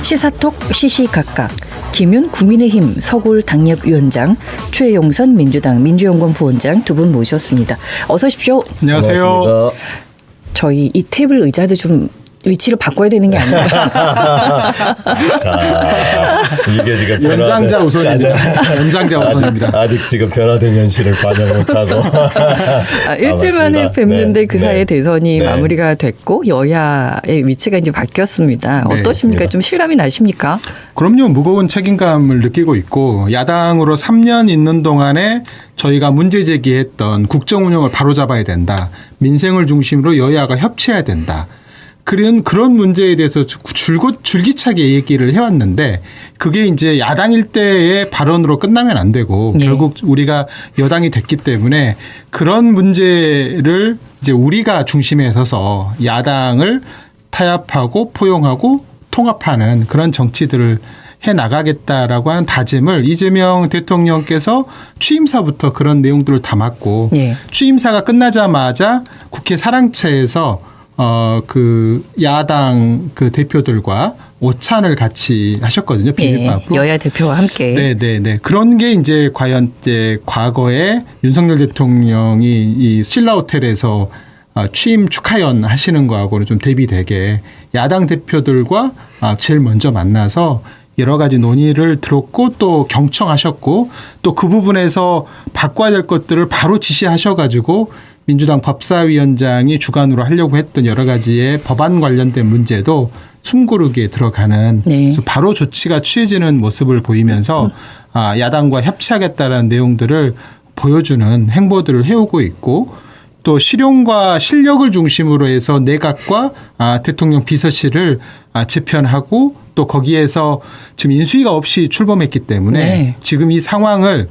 시사톡 시시각각 김윤 국민의힘 서울 당협위원장, 최용선 민주당 민주연구원 부원장 두 분 모셨습니다. 어서 오십시오. 안녕하세요. 반갑습니다. 저희 이 테이블 의자도 좀 위치를 바꿔야 되는 게 아닌가. 자, 이게 지금 연장자 우선입니다. 연장자 우선입니다. 아직 지금 변화된 현실을 반영 못하고. 일주일 만에 맞습니다. 뵙는데 네, 그 사이에 네. 대선이 네. 마무리가 됐고 여야의 위치가 이제 바뀌었습니다. 네, 어떠십니까? 맞습니다. 좀 실감이 나십니까? 그럼요. 무거운 책임감을 느끼고 있고 야당으로 3년 있는 동안에 저희가 문제 제기했던 국정 운영을 바로잡아야 된다. 민생을 중심으로 여야가 협치해야 된다. 그런 문제에 대해서 줄기차게 얘기를 해왔는데 그게 이제 야당일 때의 발언으로 끝나면 안 되고 네. 결국 우리가 여당이 됐기 때문에 그런 문제를 이제 우리가 중심에 서서 야당을 타협하고 포용하고 통합하는 그런 정치들을 해 나가겠다라고 하는 다짐을 이재명 대통령께서 취임사부터 그런 내용들을 담았고 네. 취임사가 끝나자마자 국회 사랑채에서 그 야당 그 대표들과 오찬을 같이 하셨거든요. 비밀밥으로. 여야 대표와 함께. 네네네. 그런 게 이제 과연 이제 과거에 윤석열 대통령이 이 신라 호텔에서 취임 축하연 하시는 거하고는 좀 대비되게 야당 대표들과 제일 먼저 만나서 여러 가지 논의를 들었고 또 경청하셨고 또 그 부분에서 바꿔야 될 것들을 바로 지시하셔가지고 민주당 법사위원장이 주관으로 하려고 했던 여러 가지의 법안 관련된 문제도 숨고르기에 들어가는 네. 그래서 바로 조치가 취해지는 모습을 보이면서 야당과 협치하겠다는 내용들을 보여주는 행보들을 해오고 있고 또 실용과 실력을 중심으로 해서 내각과 대통령 비서실을 재편하고 또 거기에서 지금 인수위가 없이 출범했기 때문에 네. 지금 이 상황을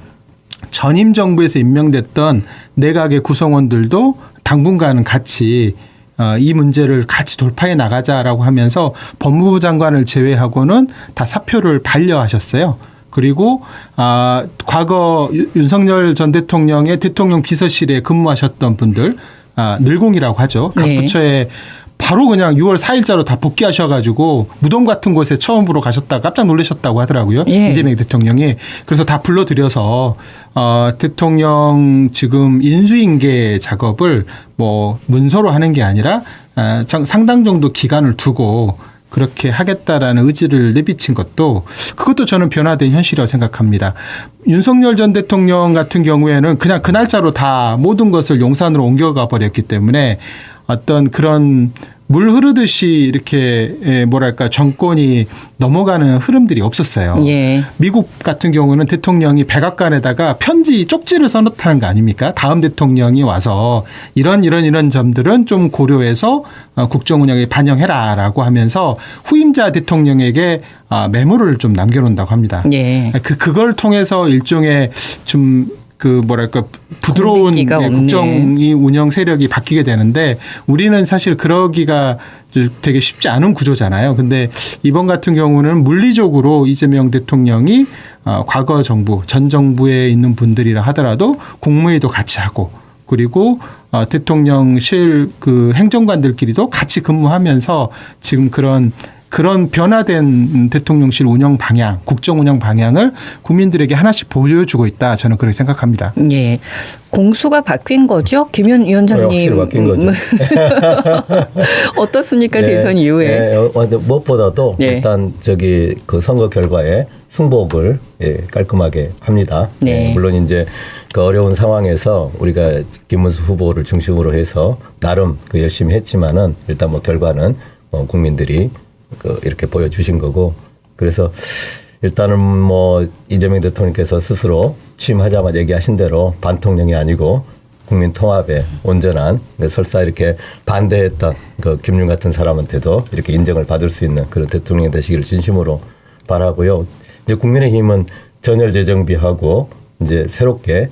전임 정부에서 임명됐던 내각의 구성원들도 당분간은 같이 이 문제를 같이 돌파해 나가자라고 하면서 법무부 장관을 제외하고는 다 사표를 반려하셨어요. 그리고 과거 윤석열 전 대통령의 대통령 비서실에 근무하셨던 분들 늘공이라고 하죠. 각 네. 부처에 바로 그냥 6월 4일자로 다 복귀하셔가지고 무덤 같은 곳에 처음으로 가셨다가 깜짝 놀라셨다고 하더라고요. 예. 이재명 대통령이. 그래서 다 불러들여서 대통령 지금 인수인계 작업을 뭐 문서로 하는 게 아니라 상당 정도 기간을 두고 그렇게 하겠다라는 의지를 내비친 것도 그것도 저는 변화된 현실이라고 생각합니다. 윤석열 전 대통령 같은 경우에는 그냥 그 날짜로 다 모든 것을 용산으로 옮겨가 버렸기 때문에 어떤 그런 물 흐르듯이 이렇게 뭐랄까 정권이 넘어가는 흐름들이 없었어요. 예. 미국 같은 경우는 대통령이 백악관에다가 쪽지를 써놓다는 거 아닙니까? 다음 대통령이 와서 이런 점들은 좀 고려해서 국정 운영에 반영해라라고 하면서 후임자 대통령에게 메모를 좀 남겨놓는다고 합니다. 예. 그걸 통해서 일종의 좀 그 뭐랄까 부드러운 국민기가 없네. 국정 운영 세력이 바뀌게 되는데 우리는 사실 그러기가 되게 쉽지 않은 구조잖아요. 근데 이번 같은 경우는 물리적으로 이재명 대통령이 과거 정부 전 정부에 있는 분들이라 하더라도 국무회의도 같이 하고 그리고 대통령실 그 행정관들끼리도 같이 근무하면서 지금 그런 변화된 대통령실 운영 방향, 국정 운영 방향을 국민들에게 하나씩 보여주고 있다. 저는 그렇게 생각합니다. 예. 공수가 바뀐 거죠? 김윤 위원장님. 확실히 바뀐 거죠. 어떻습니까? 대선 이후에. 네, 무엇보다도 예. 일단 그 선거 결과에 승복을 깔끔하게 합니다. 네. 물론 이제 그 어려운 상황에서 우리가 김문수 후보를 중심으로 해서 나름 열심히 했지만은 일단 뭐 결과는 국민들이 이렇게 보여주신 거고 그래서 일단은 뭐 이재명 대통령께서 스스로 취임하자마자 얘기하신 대로 반통령이 아니고 국민 통합에 온전한 설사 이렇게 반대했던 그 김윤 같은 사람한테도 이렇게 인정을 받을 수 있는 그런 대통령이 되시기를 진심으로 바라고요. 이제 국민의힘은 전열 재정비하고 이제 새롭게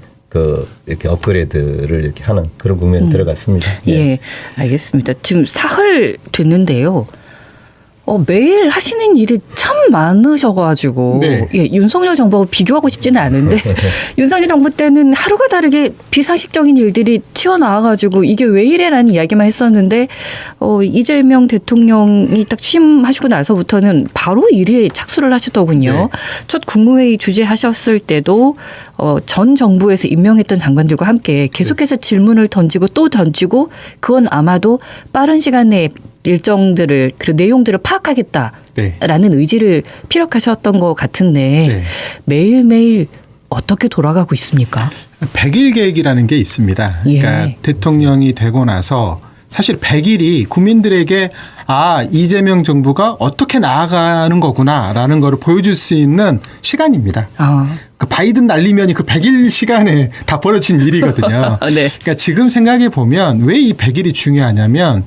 이렇게 업그레이드를 이렇게 하는 그런 국면에 들어갔습니다. 예. 알겠습니다. 지금 사흘 됐는데요. 매일 하시는 일이 참 많으셔가지고 네. 예, 윤석열 정부하고 비교하고 싶지는 않은데 윤석열 정부 때는 하루가 다르게 비상식적인 일들이 튀어나와가지고 이게 왜 이래라는 이야기만 했었는데 이재명 대통령이 딱 취임하시고 나서부터는 바로 일에 착수를 하셨더군요. 네. 첫 국무회의 주재하셨을 때도 전 정부에서 임명했던 장관들과 함께 계속해서 질문을 던지고 또 던지고 그건 아마도 빠른 시간 내에 일정들을 그리고 내용들을 파악하겠다라는 네. 의지를 피력하셨던 것 같은데 네. 매일매일 어떻게 돌아가고 있습니까? 100일 계획이라는 게 있습니다. 그러니까 예. 대통령이 되고 나서 사실 100일이 국민들에게 이재명 정부가 어떻게 나아가는 거구나라는 걸 보여줄 수 있는 시간입니다. 그 바이든 날리면이 그 100일 시간에 다 벌어진 일이거든요. 네. 그러니까 지금 생각해 보면 왜 이 100일이 중요하냐면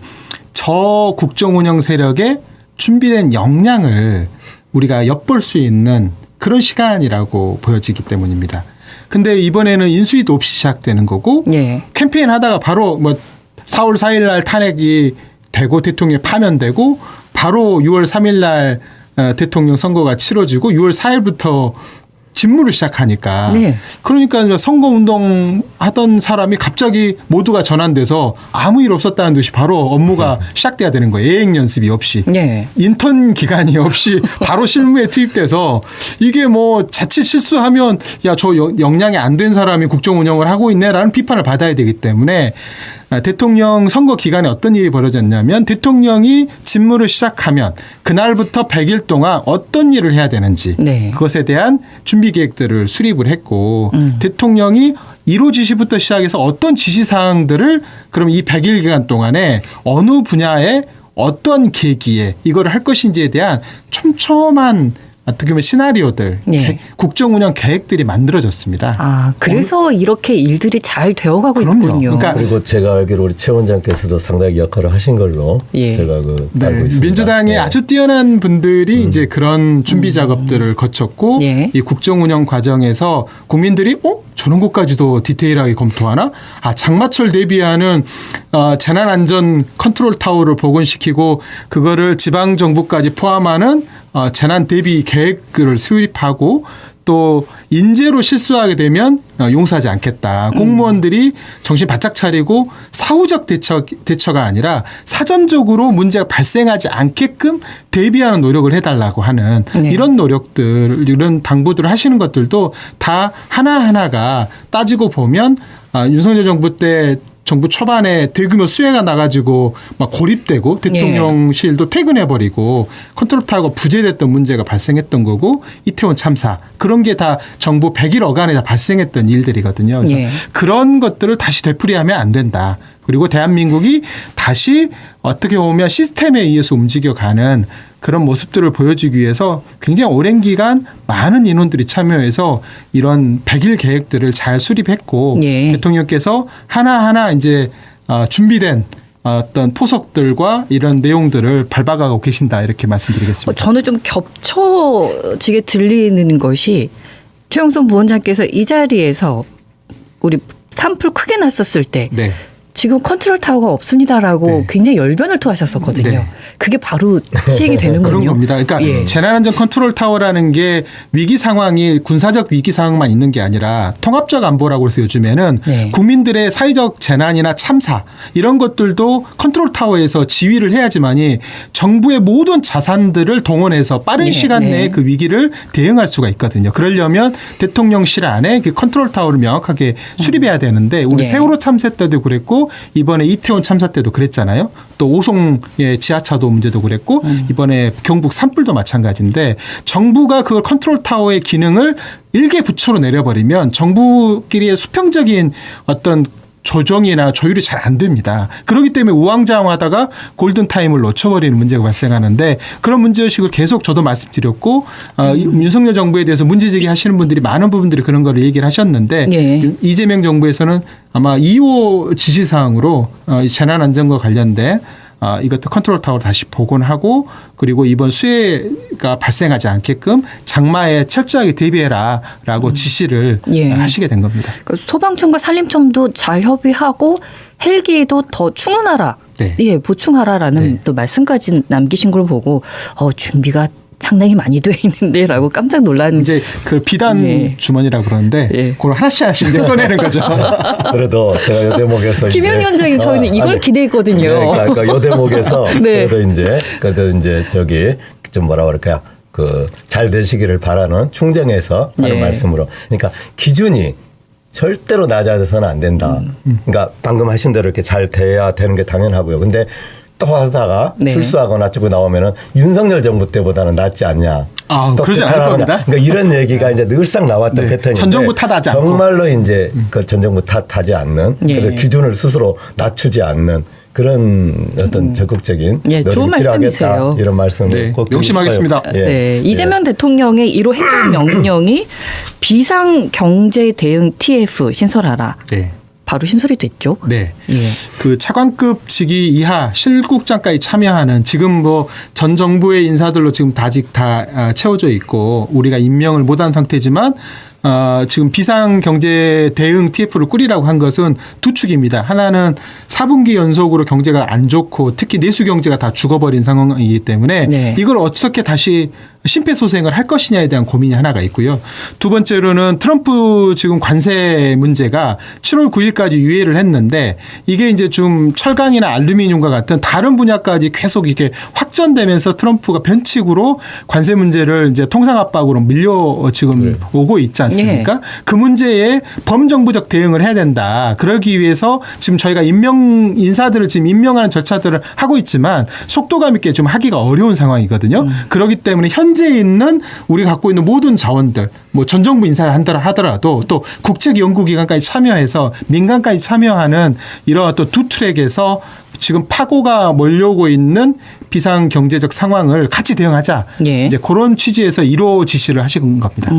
저 국정운영 세력의 준비된 역량을 우리가 엿볼 수 있는 그런 시간이라고 보여지기 때문입니다. 근데 이번에는 인수위도 없이 시작되는 거고 예. 캠페인 하다가 바로 4월 4일 날 탄핵이 되고 대통령이 파면되고 바로 6월 3일 날 대통령 선거가 치러지고 6월 4일부터 직무를 시작하니까 네. 그러니까 선거운동 하던 사람이 갑자기 모두가 전환돼서 아무 일 없었다는 듯이 바로 업무가 시작돼야 되는 거예요. 예행 연습이 없이. 네. 인턴 기간이 없이 바로 실무에 투입돼서 이게 자칫 실수하면 저 역량이 안 된 사람이 국정 운영을 하고 있네라는 비판을 받아야 되기 때문에 대통령 선거 기간에 어떤 일이 벌어졌냐면 대통령이 직무를 시작하면 그날부터 100일 동안 어떤 일을 해야 되는지 네. 그것에 대한 준비 계획들을 수립을 했고 대통령이 1호 지시부터 시작해서 어떤 지시사항들을 그럼 이 100일 기간 동안에 어느 분야에 어떤 계기에 이거를 할 것인지에 대한 촘촘한 어떻게 보면 시나리오들, 네. 국정운영 계획들이 만들어졌습니다. 그래서 이렇게 일들이 잘 되어가고 그럼요. 있군요. 그러니까 그리고 제가 알기로 우리 최 원장께서도 상당히 역할을 하신 걸로 예. 제가 알고 있습니다. 민주당에 네. 아주 뛰어난 분들이 이제 그런 준비 작업들을 거쳤고 예. 이 국정운영 과정에서 국민들이 저런 것까지도 디테일하게 검토하나? 장마철 대비하는 재난안전 컨트롤 타워를 복원시키고 그거를 지방 정부까지 포함하는 재난 대비 계획을 수립하고 또 인재로 실수하게 되면 용서하지 않겠다. 공무원들이 정신 바짝 차리고 사후적 대처가 아니라 사전적으로 문제가 발생하지 않게끔 대비하는 노력을 해달라고 하는 네. 이런 노력들, 이런 당부들을 하시는 것들도 다 하나하나가 따지고 보면 윤석열 정부 때 정부 초반에 대규모 수해가 나가지고 막 고립되고 대통령실도 퇴근해버리고 컨트롤 타워가 부재됐던 문제가 발생했던 거고 이태원 참사 그런 게 다 정부 100일 어간에 다 발생했던 일들이거든요. 그래서 예. 그런 것들을 다시 되풀이하면 안 된다. 그리고 대한민국이 다시 어떻게 보면 시스템에 의해서 움직여가는 그런 모습들을 보여주기 위해서 굉장히 오랜 기간 많은 인원들이 참여해서 이런 100일 계획들을 잘 수립했고 예. 대통령께서 하나하나 이제 준비된 어떤 포석들과 이런 내용들을 밟아가고 계신다 이렇게 말씀드리겠습니다. 저는 좀 겹쳐지게 들리는 것이 최영선 부원장께서 이 자리에서 우리 산불 크게 났었을 때 네. 지금 컨트롤 타워가 없습니다라고 네. 굉장히 열변을 토하셨었거든요. 네. 그게 바로 시행이 되는군요. 그런 겁니다. 그러니까 예. 재난안전 컨트롤 타워라는 게 위기 상황이 군사적 위기 상황만 있는 게 아니라 통합적 안보라고 해서 요즘에는 네. 국민들의 사회적 재난이나 참사 이런 것들도 컨트롤 타워에서 지휘를 해야지만이 정부의 모든 자산들을 동원해서 빠른 네. 시간 내에 네. 그 위기를 대응할 수가 있거든요. 그러려면 대통령실 안에 그 컨트롤 타워를 명확하게 수립해야 되는데 우리 네. 세월호 참사 때도 그랬고 이번에 이태원 참사 때도 그랬잖아요. 또 오송의 지하차도 문제도 그랬고 이번에 경북 산불도 마찬가지인데 정부가 그걸 컨트롤 타워의 기능을 일개 부처로 내려버리면 정부끼리의 수평적인 어떤 조정이나 조율이 잘 안 됩니다. 그렇기 때문에 우왕좌왕하다가 골든타임을 놓쳐버리는 문제가 발생하는데 그런 문제의식을 계속 저도 말씀드렸고 윤석열 정부에 대해서 문제제기 하시는 분들이 많은 부분들이 그런 걸 얘기를 하셨는데 네. 이재명 정부에서는 아마 2호 지시사항으로 재난안전과 관련된 이것도 컨트롤 타워를 다시 복원하고 그리고 이번 수해가 발생하지 않게끔 장마에 철저하게 대비해라라고 지시를 예. 하시게 된 겁니다. 그러니까 소방청과 산림청도 잘 협의하고 헬기도 더 충원하라. 네. 예, 보충하라라는 네. 또 말씀까지 남기신 걸 보고 준비가 상당히 많이 돼 있는데라고 깜짝 놀랐는데 이제 그 비단 예. 주머니라고 그러는데 예. 그걸 하나씩 이제 꺼내는 거죠. 그래도 제가 요 대목에서 김현 위원장님 저희는 이걸 기대했거든요. 네, 그러니까 요 대목에서 네. 그래도 이제 저기 좀 뭐라 그럴까요? 그 잘 되시기를 바라는 충정에서 하는 예. 말씀으로. 그러니까 기준이 절대로 낮아져서는 안 된다. 그러니까 방금 하신 대로 이렇게 잘 돼야 되는 게 당연하고요. 근데 또 하다가 네. 실수하거나 어쩌고 나오면은 윤석열 정부 때보다는 낫지 않냐. 또 그러지 않을 비판하거나. 겁니다. 그러니까 이런 얘기가 이제 늘상 나왔던 네. 패턴인데 전 정부 탓하지 않고. 정말로 이제 그 전 정부 탓하지 않는 예. 그래서 기준을 스스로 낮추지 않는 그런 어떤 적극적인 예, 좋은 노력이 필요하겠다 말씀이세요. 이런 말씀을 네, 꼭 명심하겠습니다. 드리고 싶어요. 예. 네, 이재명 대통령의 1호 행정명령이 비상 경제 대응 TF 신설하라. 네. 바로 신설이 됐죠. 네. 예. 그 차관급 직위 이하 실국장까지 참여하는 지금 뭐 전 정부의 인사들로 지금 아직 다 채워져 있고 우리가 임명을 못한 상태지만 지금 비상경제 대응 TF를 꾸리라고 한 것은 두 축입니다. 하나는 4분기 연속으로 경제가 안 좋고 특히 내수 경제가 다 죽어버린 상황이기 때문에 네. 이걸 어떻게 다시 심폐소생을 할 것이냐에 대한 고민이 하나가 있고요. 두 번째로는 트럼프 지금 관세 문제가 7월 9일까지 유예를 했는데 이게 이제 좀 철강이나 알루미늄과 같은 다른 분야까지 계속 이렇게 확전되면서 트럼프가 변칙으로 관세 문제를 이제 통상 압박으로 밀려 지금 오고 있지 않습니까? 예. 그 문제에 범정부적 대응을 해야 된다. 그러기 위해서 지금 저희가 인사들을 지금 임명하는 절차들을 하고 있지만 속도감 있게 좀 하기가 어려운 상황이거든요. 그렇기 때문에 현재 있는 우리가 갖고 있는 모든 자원들 뭐 전 정부 인사를 한다 하더라도 또 국책 연구기관까지 참여해서 민간까지 참여하는 이런 또 두 트랙에서 지금 파고가 몰려오고 있는 비상 경제적 상황을 같이 대응하자. 예. 이제 그런 취지에서 1호 지시를 하신 겁니다.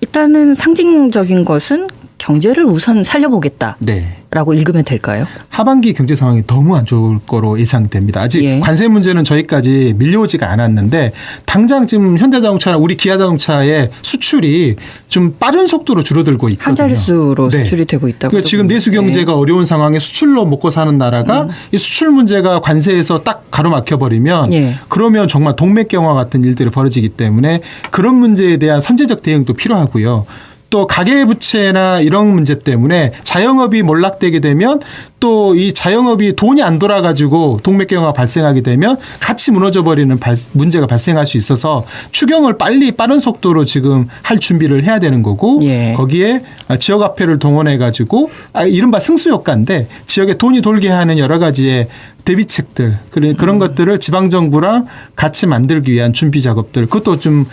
일단은 상징적인 것은 경제를 우선 살려보겠다. 네. 라고 읽으면 될까요? 하반기 경제 상황이 너무 안 좋을 거로 예상됩니다. 아직 예. 관세 문제는 저희까지 밀려오지가 않았는데 당장 지금 현대자동차나 우리 기아자동차의 수출이 좀 빠른 속도로 줄어들고 있거든요. 한 자릿수로 네. 수출이 되고 있다고. 그러니까 지금 내수 경제가 어려운 상황에 수출로 먹고 사는 나라가 이 수출 문제가 관세에서 딱 가로막혀 버리면 예. 그러면 정말 동맥경화 같은 일들이 벌어지기 때문에 그런 문제에 대한 선제적 대응도 필요하고요. 또 가계부채나 이런 문제 때문에 자영업이 몰락되게 되면 또 이 자영업이 돈이 안 돌아가지고 동맥경화가 발생하게 되면 같이 무너져 버리는 문제가 발생할 수 있어서 추경을 빠른 속도로 지금 할 준비를 해야 되는 거고 예. 거기에 지역화폐를 동원해 가지고 이른바 승수효과인데 지역에 돈이 돌게 하는 여러 가지의 대비책들 그런 것들을 지방정부랑 같이 만들기 위한 준비 작업들 그것도 좀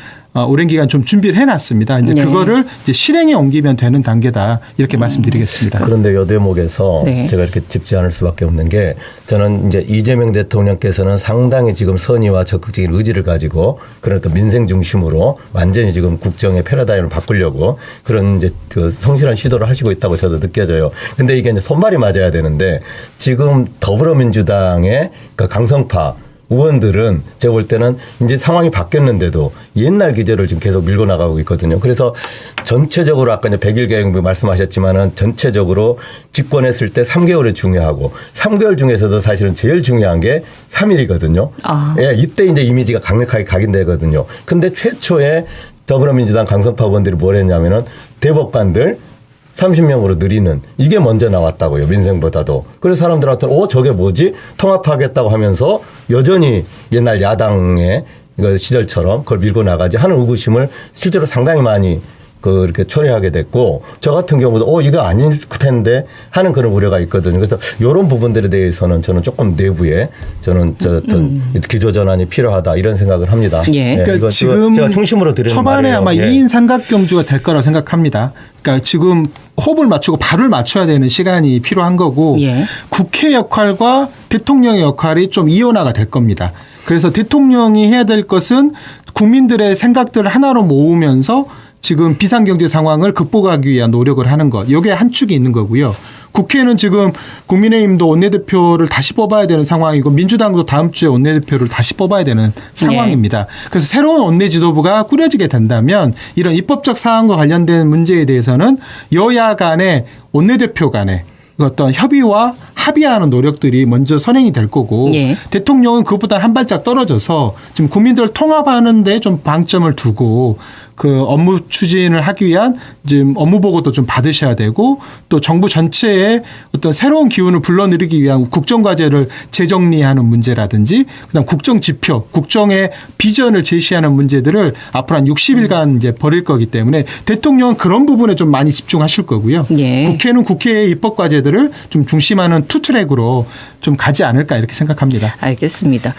오랜 기간 좀 준비를 해놨습니다. 이제 네. 그거를 이제 실행에 옮기면 되는 단계다 이렇게 말씀드리겠습니다. 그런데 요 대목에서 네. 제가 이렇게 짚지 않을 수밖에 없는 게 저는 이제 이재명 대통령께서는 상당히 지금 선의와 적극적인 의지를 가지고 그런 어떤 민생 중심으로 완전히 지금 국정의 패러다임을 바꾸려고 그런 이제 그 성실한 시도를 하시고 있다고 저도 느껴져요. 근데 이게 이제 손발이 맞아야 되는데 지금 더불어민주당의 그 강성파 의원들은 제가 볼 때는 이제 상황이 바뀌었는데도 옛날 기조를 지금 계속 밀고 나가고 있거든요. 그래서 전체적으로 아까 이제 100일 계획 말씀하셨지만은 전체적으로 집권했을 때 3개월이 중요하고 3개월 중에서도 사실은 제일 중요한 게 3일이거든요. 아. 예, 이때 이제 이미지가 강력하게 각인되거든요. 근데 최초에 더불어민주당 강성파 의원들이 뭘 했냐면은 대법관들 30명으로 늘리는 이게 먼저 나왔다고요. 민생보다도. 그래서 사람들한테는 저게 뭐지? 통합하겠다고 하면서 여전히 옛날 야당의 시절처럼 그걸 밀고 나가지 하는 의구심을 실제로 상당히 많이 이렇게 초래하게 됐고 저 같은 경우도 이거 아닐 텐데 하는 그런 우려가 있거든요. 그래서 이런 부분들에 대해서는 저는 조금 내부에 저는 어떤 기조 전환이 필요하다 이런 생각을 합니다. 예. 그러니까 이거 지금 제가 중심으로 드리는 초반에 말이에요. 아마 예. 2인 삼각경주가 될 거라고 생각합니다. 그러니까 지금 호흡을 맞추고 발을 맞춰야 되는 시간이 필요한 거고 예. 국회 역할과 대통령의 역할이 좀 이원화가 될 겁니다. 그래서 대통령이 해야 될 것은 국민들의 생각들을 하나로 모으면서 지금 비상경제 상황을 극복하기 위한 노력을 하는 것. 여기에 한 축이 있는 거고요. 국회는 지금 국민의힘도 원내대표를 다시 뽑아야 되는 상황이고 민주당도 다음 주에 원내대표를 다시 뽑아야 되는 상황입니다. 그래서 새로운 원내지도부가 꾸려지게 된다면 이런 입법적 사항과 관련된 문제에 대해서는 여야 간의 원내대표 간에 어떤 협의와 합의하는 노력들이 먼저 선행이 될 거고 예. 대통령은 그것보다 한 발짝 떨어져서 지금 국민들을 통합하는 데 좀 방점을 두고 그 업무 추진을 하기 위한 지금 업무 보고도 좀 받으셔야 되고 또 정부 전체에 어떤 새로운 기운을 불러들이기 위한 국정과제를 재정리하는 문제라든지 그다음 국정 지표, 국정의 비전을 제시하는 문제들을 앞으로 한 60일간 이제 벌일 거기 때문에 대통령은 그런 부분에 좀 많이 집중하실 거고요. 예. 국회는 국회의 입법 과제들을 좀 중심하는 투트랙으로 좀 가지 않을까 이렇게 생각합니다. 알겠습니다.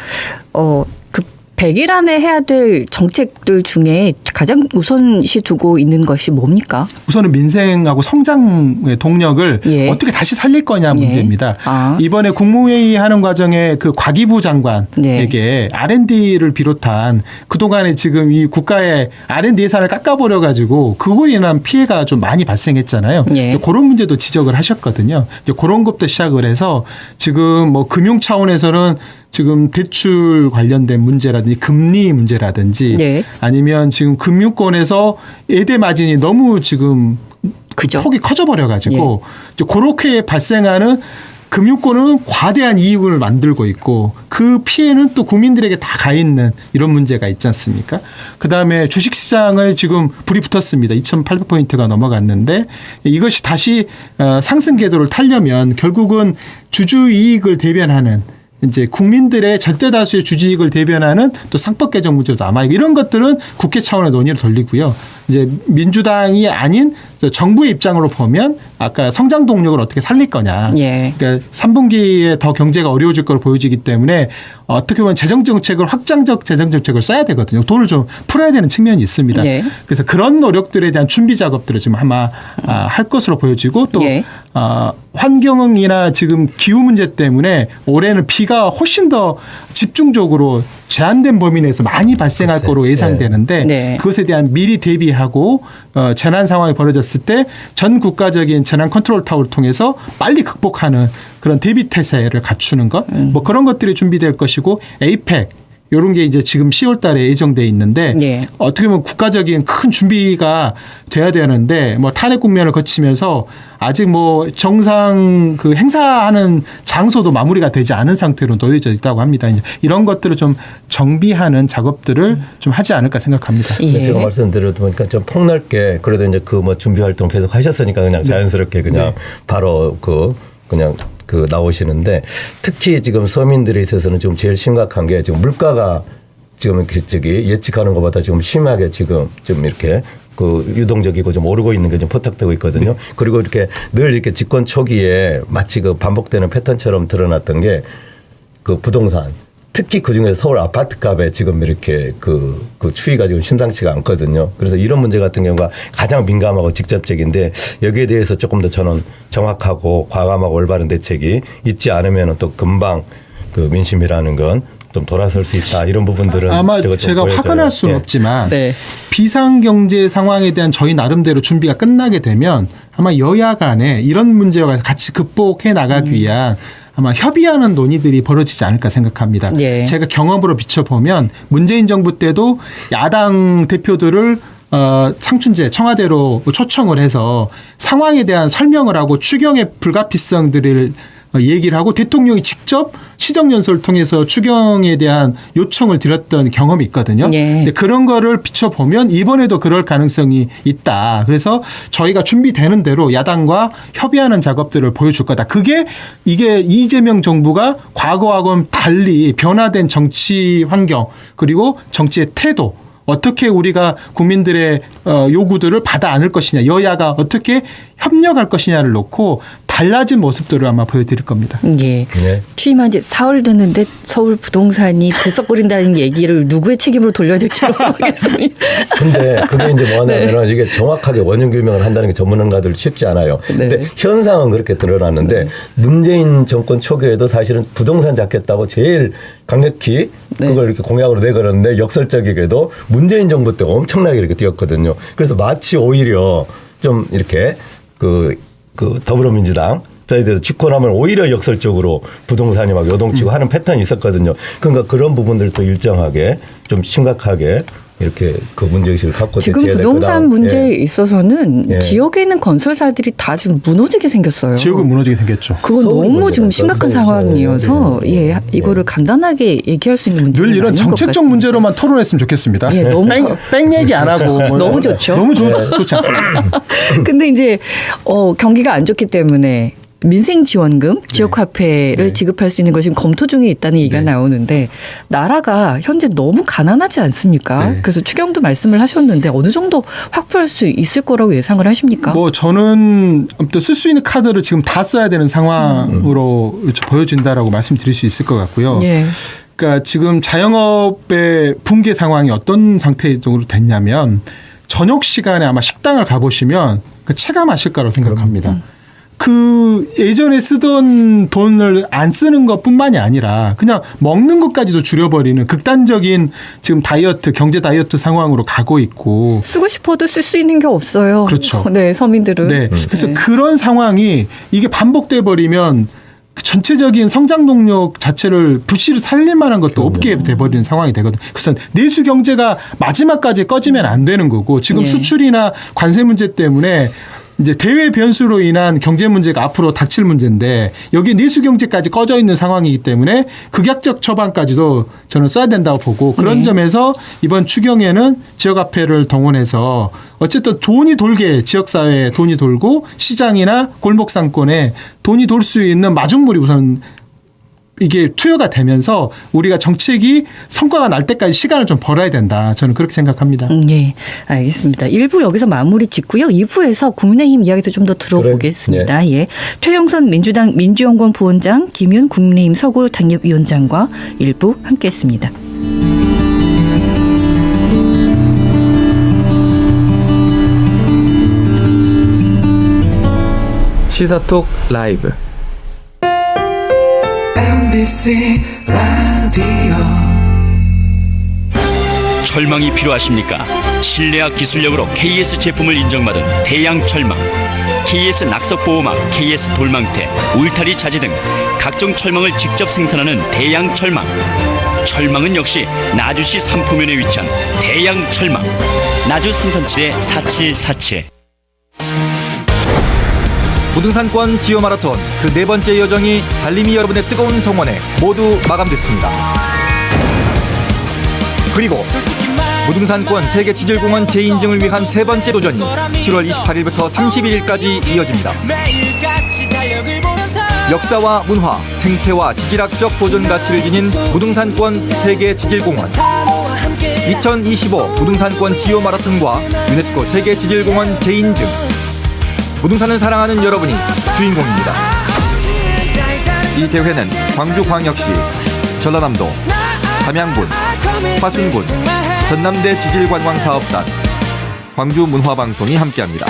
그 100일 안에 해야 될 정책들 중에 가장 우선시 두고 있는 것이 뭡니까? 우선은 민생하고 성장의 동력을 예. 어떻게 다시 살릴 거냐 문제입니다. 예. 아. 이번에 국무회의 하는 과정에 그 과기부 장관에게 R&D를 비롯한 그동안에 지금 이 국가의 R&D 예산을 깎아버려 가지고 그거로 인한 피해가 좀 많이 발생했잖아요. 예. 그런 문제도 지적을 하셨거든요. 이제 그런 것부터 시작을 해서 지금 뭐 금융 차원에서는 지금 대출 관련된 문제라든지 금리 문제라든지 네. 아니면 지금 금융권에서 예대 마진이 너무 지금 그죠. 폭이 커져버려 가지고 이제 그렇게 발생하는 금융권은 과대한 이익을 만들고 있고 그 피해는 또 국민들에게 다 가 있는 이런 문제가 있지 않습니까? 그다음에 주식시장을 지금 불이 붙었습니다. 2,800포인트가 넘어갔는데 이것이 다시 상승 궤도를 타려면 결국은 주주 이익을 대변하는 이제 국민들의 절대 다수의 주주이익을 대변하는 또 상법 개정 문제도 남아있고 이런 것들은 국회 차원의 논의를 돌리고요. 이제 민주당이 아닌 정부의 입장으로 보면 아까 성장 동력을 어떻게 살릴 거냐. 예. 그러니까 3분기에 더 경제가 어려워질 걸로 보여지기 때문에 어떻게 보면 재정정책을 확장적 재정정책을 써야 되거든요. 돈을 좀 풀어야 되는 측면이 있습니다. 예. 그래서 그런 노력들에 대한 준비 작업들을 지금 아마 할 것으로 보여지고 또 예. 환경이나 지금 기후 문제 때문에 올해는 비가 훨씬 더 집중적으로 제한된 범위 내에서 많이 발생할 거로 예상되는데 네. 그것에 대한 미리 대비하고 재난 상황이 벌어졌을 때 전 국가적인 재난 컨트롤 타워를 통해서 빨리 극복하는 그런 대비 태세를 갖추는 것 뭐 그런 것들이 준비될 것이고 에이펙 이런 게 이제 지금 10월 달에 예정돼 있는데 네. 어떻게 보면 국가적인 큰 준비가 돼야 되는데 뭐 탄핵 국면을 거치면서 아직 뭐 정상 그 행사하는 장소도 마무리가 되지 않은 상태로 놓여져 있다고 합니다. 이제 이런 것들을 좀 정비하는 작업들을 좀 하지 않을까 생각합니다. 예. 제가 말씀드려도 보니까 좀 폭넓게 그래도 이제 그 뭐 준비 활동 계속 하셨으니까 그냥 자연스럽게 그냥 바로 그냥 나오시는데 특히 지금 서민들에 있어서는 지금 제일 심각한 게 지금 물가가 지금 예측하는 것보다 지금 심하게 지금 좀 이렇게 유동적이고 좀 오르고 있는 게 좀 포착되고 있거든요. 그리고 이렇게 늘 이렇게 집권 초기에 마치 반복되는 패턴처럼 드러났던 게 부동산. 특히 그중에서 서울 아파트 값에 지금 이렇게 그 추이가 지금 심상치가 않거든요. 그래서 이런 문제 같은 경우가 가장 민감하고 직접적인데 여기에 대해서 조금 더 저는 정확하고 과감하고 올바른 대책이 있지 않으면 또 금방 민심이라는 건 좀 돌아설 수 있다. 이런 부분들은 아마 제가 화가 날 수는 없지만 네. 비상경제 상황에 대한 저희 나름대로 준비가 끝나게 되면 아마 여야 간에 이런 문제와 같이 극복해 나가기 위한 아마 협의하는 논의들이 벌어지지 않을까 생각합니다. 예. 제가 경험으로 비춰보면 문재인 정부 때도 야당 대표들을 상춘제 청와대로 초청을 해서 상황에 대한 설명을 하고 추경의 불가피성들을 얘기를 하고 대통령이 직접 시정연설을 통해서 추경에 대한 요청을 드렸던 경험이 있거든요. 예. 근데 그런 거를 비춰보면 이번에도 그럴 가능성이 있다. 그래서 저희가 준비되는 대로 야당과 협의하는 작업들을 보여줄 거다. 이게 이재명 정부가 과거하고는 달리 변화된 정치 환경 그리고 정치의 태도 어떻게 우리가 국민들의 요구들을 받아 안을 것이냐 여야가 어떻게 협력할 것이냐를 놓고 달라진 모습들을 아마 보여드릴 겁니다. 예. 네. 취임한 지 4월 됐는데 서울 부동산이 들썩거린다는 얘기를 누구의 책임으로 돌려야 될지 모르겠습니다. 근데 그게 이제 뭐냐면은 이게 정확하게 원인 규명을 한다는 게 전문가들 쉽지 않아요. 근데 현상은 그렇게 드러났는데 문재인 정권 초기에도 사실은 부동산 잡겠다고 제일 강력히 그걸 이렇게 공약으로 내걸었는데 역설적이게도 문재인 정부 때 엄청나게 이렇게 뛰었거든요. 그래서 마치 오히려 좀 이렇게 더불어민주당 저희들 집권하면 오히려 역설적으로 부동산이 막 요동치고 하는 패턴이 있었거든요. 그러니까 그런 부분들도 일정하게 좀 심각하게 이렇게 그 문제의식을 갖고 지금 대처해야 될 거다. 부동산 문제에 예. 있어서는 예. 지역에 있는 건설사들이 다 지금 무너지게 생겼어요. 지역은 무너지게 생겼죠. 그건 서울이 너무 문제라니까, 지금 심각한 서울 상황이어서 시내. 예, 이거를 간단하게 얘기할 수 있는 문제는 늘 이런 아닌 것 정책적 같습니다. 문제로만 토론했으면 좋겠습니다. 예, 너무 뺑 얘기 안 하고 뭐 너무 좋죠. 너무 좋지 않습니까? 근데 이제 경기가 안 좋기 때문에 민생 지원금, 지역 화폐를 네. 지급할 수 있는 걸 지금 검토 중에 있다는 얘기가 네. 나오는데 나라가 현재 너무 가난하지 않습니까? 네. 그래서 추경도 말씀을 하셨는데 어느 정도 확보할 수 있을 거라고 예상을 하십니까? 뭐 저는 쓸 수 있는 카드를 지금 다 써야 되는 상황으로 보여진다라고 말씀드릴 수 있을 것 같고요. 예. 그러니까 지금 자영업의 붕괴 상황이 어떤 상태로 됐냐면 저녁 시간에 아마 식당을 가보시면 체감하실 거라고 생각합니다. 그 예전에 쓰던 돈을 안 쓰는 것뿐만이 아니라 그냥 먹는 것까지도 줄여버리는 극단적인 지금 경제 다이어트 상황으로 가고 있고. 쓰고 싶어도 쓸 수 있는 게 없어요. 그렇죠. 네, 서민들은. 네. 그래서 네. 그런 상황이 이게 반복돼 버리면 전체적인 성장 동력 자체를 불씨를 살릴 만한 것도 없게 돼버리는 상황이 되거든요. 그래서 내수 경제가 마지막까지 꺼지면 안 되는 거고 지금 네. 수출이나 관세 문제 때문에 이제 대외 변수로 인한 경제 문제가 앞으로 닥칠 문제인데 여기 내수 경제까지 꺼져 있는 상황이기 때문에 극약적 처방까지도 저는 써야 된다고 보고 그런 네. 점에서 이번 추경에는 지역화폐를 동원해서 어쨌든 돈이 돌게 지역사회에 돈이 돌고 시장이나 골목상권에 돈이 돌 수 있는 마중물이 우선 이게 투여가 되면서 우리가 정책이 성과가 날 때까지 시간을 좀 벌어야 된다. 저는 그렇게 생각합니다. 예, 알겠습니다. 1부 여기서 마무리 짓고요. 2부에서 국민의힘 이야기도 좀 더 들어보겠습니다. 예. 최영선 민주당 민주연구원 부원장, 김윤 국민의힘 서울 당협위원장과 1부 함께했습니다. 시사톡 라이브 MBC 라디오 철망이 필요하십니까? 신뢰와 기술력으로 KS 제품을 인정받은 대양 철망, KS 낙석 보호막, KS 돌망태, 울타리 자재 등 각종 철망을 직접 생산하는 대양 철망. 철망은 역시 나주시 삼포면에 위치한 대양 철망. 나주 337-4747. 부동산권 지오 마라톤 그 네 번째 여정이 달림이 여러분의 뜨거운 성원에 모두 마감됐습니다. 그리고 부동산권 세계 지질공원 재인증을 위한 세 번째 도전이 7월 28일부터 31일까지 이어집니다. 역사와 문화, 생태와 지질학적 보존 가치를 지닌 부동산권 세계 지질공원 2025 부동산권 지오 마라톤과 유네스코 세계 지질공원 재인증. 부동산을 사랑하는 여러분이 주인공입니다. 이 대회는 광주광역시, 전라남도, 담양군, 화순군, 전남대 지질관광사업단, 광주문화방송이 함께합니다.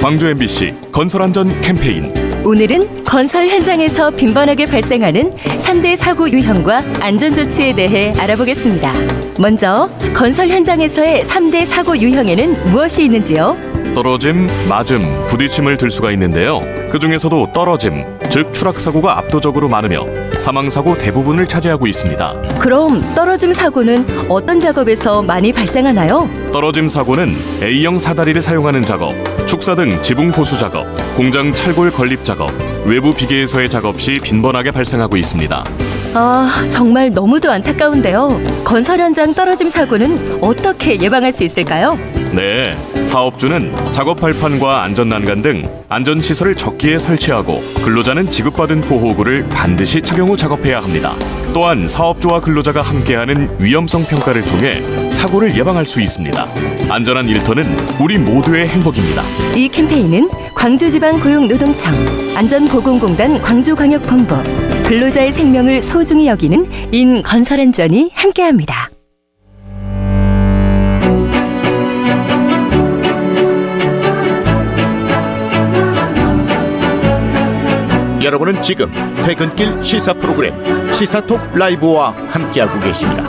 광주 MBC 건설안전 캠페인. 오늘은 건설 현장에서 빈번하게 발생하는 3대 사고 유형과 안전조치에 대해 알아보겠습니다. 먼저 건설 현장에서의 3대 사고 유형에는 무엇이 있는지요? 떨어짐, 맞음, 부딪힘을 들 수가 있는데요. 그중에서도 떨어짐, 즉 추락사고가 압도적으로 많으며 사망사고 대부분을 차지하고 있습니다. 그럼 떨어짐 사고는 어떤 작업에서 많이 발생하나요? 떨어짐 사고는 A형 사다리를 사용하는 작업, 축사 등 지붕 보수 작업, 공장 찰골 건립 작업, 외부 비계에서의 작업 시 빈번하게 발생하고 있습니다. 아, 정말 너무도 안타까운데요. 건설 현장 떨어짐 사고는 어떻게 예방할 수 있을까요? 네, 사업주는 작업 발판과 안전 난간 등 안전 시설을 적기에 설치하고 근로자는 지급받은 보호구를 반드시 착용 후 작업해야 합니다. 또한 사업주와 근로자가 함께하는 위험성 평가를 통해 사고를 예방할 수 있습니다. 안전한 일터는 우리 모두의 행복입니다. 이 캠페인은 광주지방고용노동청, 안전보건공단 광주광역본부, 근로자의 생명을 소중히 여기는 인건설안전이 함께합니다. 여러분은 지금 퇴근길 시사 프로그램 시사톡 라이브와 함께하고 계십니다.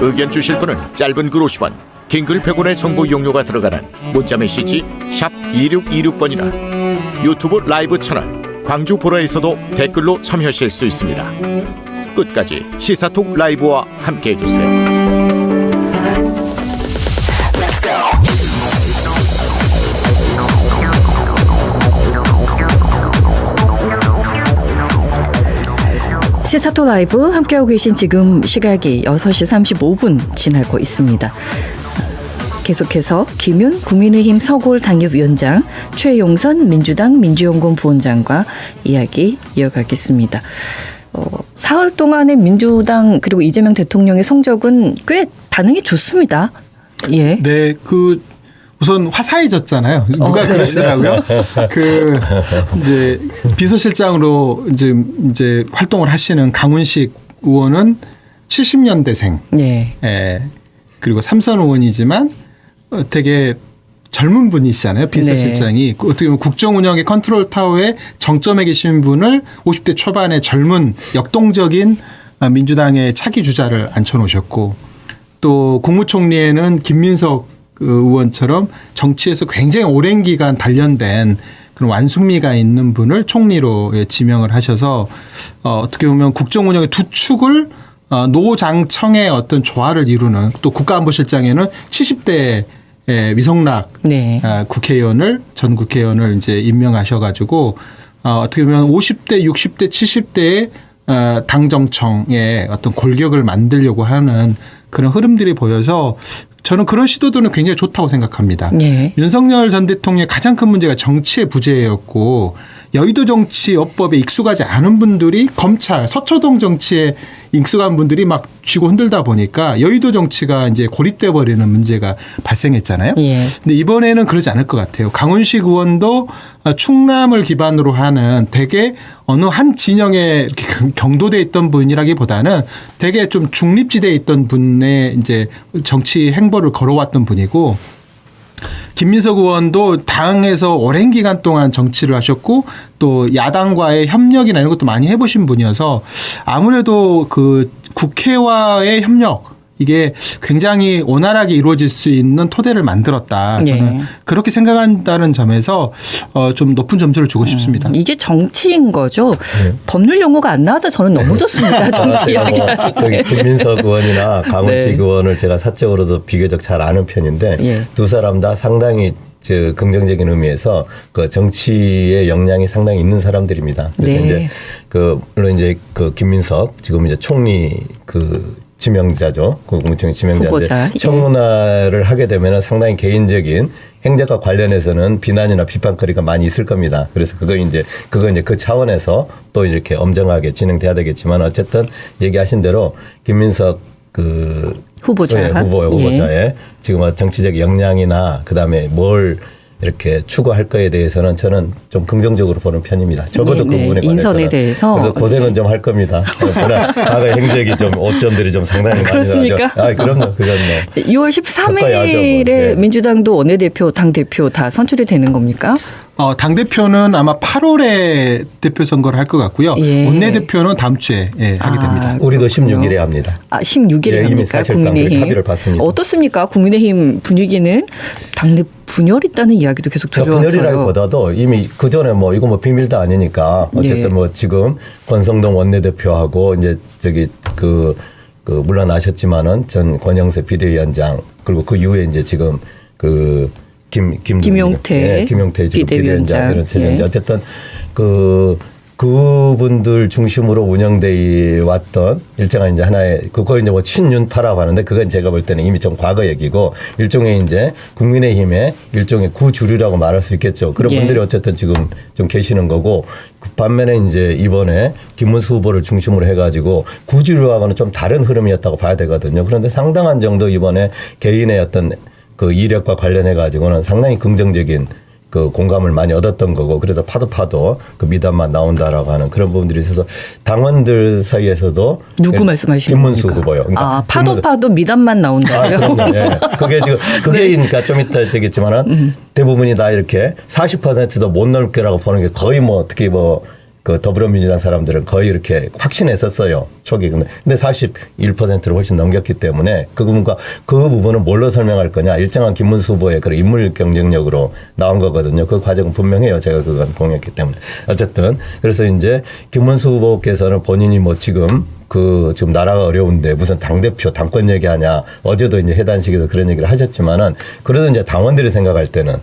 의견 주실 분은 짧은 글 50원, 긴 글 100원의 정보 용료가 들어가는 문자 메시지 샵 2626번이나 유튜브 라이브 채널 광주 보라에서도 댓글로 참여하실 수 있습니다. 끝까지 시사톡 라이브와 함께해 주세요. 시사토 라이브 함께하고 계신 지금 시각이 6시 35분 지나고 있습니다. 계속해서 김윤 국민의힘 서골 당협위원장, 최용선 민주당 민주연구원 부원장과 이야기 이어가겠습니다. 사흘 동안의 민주당 그리고 이재명 대통령의 성적은 꽤 반응이 좋습니다. 예. 네, 우선 화사해졌잖아요. 누가 네. 그러시더라고요. 이제 비서실장으로 이제 활동을 하시는 강훈식 의원은 70년대생. 네. 예. 그리고 삼선 의원이지만 되게 젊은 분이시잖아요. 비서실장이. 네. 어떻게 보면 국정 운영의 컨트롤 타워에 정점에 계신 분을 50대 초반의 젊은 역동적인 민주당의 차기 주자를 앉혀놓으셨고, 또 국무총리에는 김민석 의원처럼 정치에서 굉장히 오랜 기간 단련된 그런 완숙미가 있는 분을 총리로 지명을 하셔서 어떻게 보면 국정 운영의 두 축을 노장청의 어떤 조화를 이루는, 또 국가안보실장에는 70대 위성락 네. 전 국회의원을 이제 임명하셔가지고 어떻게 보면 50대, 60대, 70대의 당정청의 어떤 골격을 만들려고 하는 그런 흐름들이 보여서 저는 그런 시도들은 굉장히 좋다고 생각합니다. 네. 윤석열 전 대통령의 가장 큰 문제가 정치의 부재였고, 여의도 정치업법에 익숙하지 않은 분들이 검찰, 서초동 정치에 익숙한 분들이 막 쥐고 흔들다 보니까 여의도 정치가 이제 고립돼 버리는 문제가 발생했잖아요. 예. 근데 이번에는 그러지 않을 것 같아요. 강훈식 의원도 충남을 기반으로 하는 되게 어느 한 진영에 이렇게 경도돼 있던 분이라기보다는 되게 좀 중립지대에 있던 분의 이제 정치 행보를 걸어왔던 분이고, 김민석 의원도 당에서 오랜 기간 동안 정치를 하셨고 또 야당과의 협력이나 이런 것도 많이 해보신 분이어서 아무래도 그 국회와의 협력, 이게 굉장히 원활하게 이루어질 수 있는 토대를 만들었다. 저는 그렇게 생각한다는 점에서 좀 높은 점수를 주고 싶습니다. 이게 정치인 거죠. 네. 법률 용어가 안 나와서 저는 너무 좋습니다. 정치 이야기하는 저기 게. 김민석 의원이나 강훈식 네. 의원을 제가 사적으로도 비교적 잘 아는 편인데 예. 두 사람 다 상당히 긍정적인 의미에서 그 정치의 역량이 상당히 있는 사람들입니다. 그래서 네. 이제 물론 이제 김민석 지금 이제 총리 지명자죠. 국무총리 지명자인데 후보자. 예. 청문회를 하게 되면 상당히 개인적인 행적과 관련해서는 비난이나 비판거리가 많이 있을 겁니다. 그래서 그거 이제 그 차원에서 또 이렇게 엄정하게 진행돼야 되겠지만, 어쨌든 얘기하신 대로 김민석 후보자. 후보자의 지금 정치적 역량이나 그다음에 뭘 이렇게 추구할 거에 대해서는 저는 좀 긍정적으로 보는 편입니다. 적어도 그 부분에 관해서는. 인선에 대해서. 그래서 고생은 좀 할 겁니다. 그러나 과거 행적이 좀 오점들이 좀 상당히 많이 그렇습니까? 나죠. 그럼요. 그건 뭐. 6월 가까이 하죠, 13일에 뭐. 네. 민주당도 원내대표, 당대표 다 선출이 되는 겁니까? 당대표는 아마 8월에 대표 선거를 할 것 같고요. 예. 원내대표는 다음 주에 하게 됩니다. 우리도 16일에 합니다. 16일에 예, 이미 합니까? 사실상 국민의힘. 합의를 봤습니다. 어떻습니까? 국민의힘 분위기는 당내 분열 있다는 이야기도 계속 들려왔어요. 분열이라기보다도 이미 그 전에 이거 비밀도 아니니까 어쨌든 예. 지금 권성동 원내대표하고 이제 물러나셨지만은 전 권영세 비대위원장, 그리고 그 이후에 이제 지금 김용태 지금 비대위원장 이런 체제인데, 예. 어쨌든 그분들 중심으로 운영돼 왔던 일정한 이제 하나의 그걸 이제 친윤파라고 하는데, 그건 제가 볼 때는 이미 좀 과거 얘기고 일종의 이제 국민의힘의 일종의 구주류라고 말할 수 있겠죠. 그런 예. 분들이 어쨌든 지금 좀 계시는 거고, 반면에 이제 이번에 김문수 후보를 중심으로 해가지고 구주류하고는 좀 다른 흐름이었다고 봐야 되거든요. 그런데 상당한 정도 이번에 개인의 어떤 이력과 관련해 가지고는 상당히 긍정적인 공감을 많이 얻었던 거고, 그래서 파도 미담만 나온다라고 하는 그런 부분들이 있어서 당원들 사이에서도 누구 말씀하시는 김문수 겁니까? 후보요. 그러니까 파도 미담만 나온다고요? 그럼요. 예. 그게 지금 그게니까 좀 이따 되겠지만은 대부분이 다 이렇게 40%도 못 넘게라고 보는 게 거의 특히 그 더불어민주당 사람들은 거의 이렇게 확신했었어요. 초기. 근데 41%를 훨씬 넘겼기 때문에 그 부분은 뭘로 설명할 거냐. 일정한 김문수 후보의 그런 인물 경쟁력으로 나온 거거든요. 그 과정은 분명해요. 제가 그건 공유했기 때문에. 어쨌든 그래서 이제 김문수 후보께서는 본인이 뭐 지금 나라가 어려운데 무슨 당대표, 당권 얘기하냐. 어제도 이제 해단식에서 그런 얘기를 하셨지만은 그래도 이제 당원들이 생각할 때는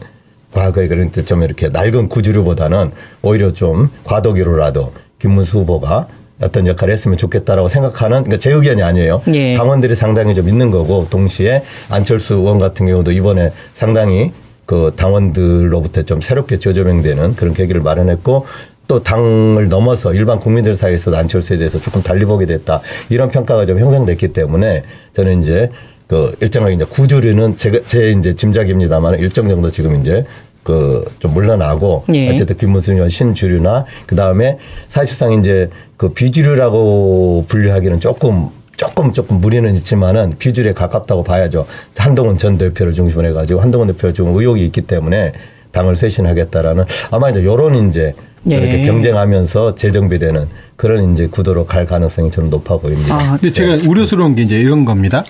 과거에 그런 좀 이렇게 낡은 구주류보다는 오히려 좀 과도기로라도 김문수 후보가 어떤 역할을 했으면 좋겠다라고 생각하는, 그러니까 제 의견이 아니에요. 예. 당원들이 상당히 좀 있는 거고, 동시에 안철수 의원 같은 경우도 이번에 상당히 그 당원들로부터 좀 새롭게 재조명되는 그런 계기를 마련했고, 또 당을 넘어서 일반 국민들 사이에서도 안철수에 대해서 조금 달리 보게 됐다. 이런 평가가 좀 형성됐기 때문에 저는 이제 그 일정하게 이제 구주류는 제 이제 짐작입니다만 일정 정도 지금 이제 좀 물러나고 예. 어쨌든 김문수 의원 신주류나 그 다음에 사실상 이제 그 비주류라고 분류하기는 조금 무리는 있지만은 비주류에 가깝다고 봐야죠. 한동훈 전 대표를 중심으로 해가지고 한동훈 대표가 좀 의혹이 있기 때문에 당을 쇄신하겠다라는 아마 이제 요런 이제 이렇게 경쟁하면서 재정비되는 그런 이제 구도로 갈 가능성이 저는 높아 보입니다. 근데 제가 우려스러운 게 이제 이런 겁니다.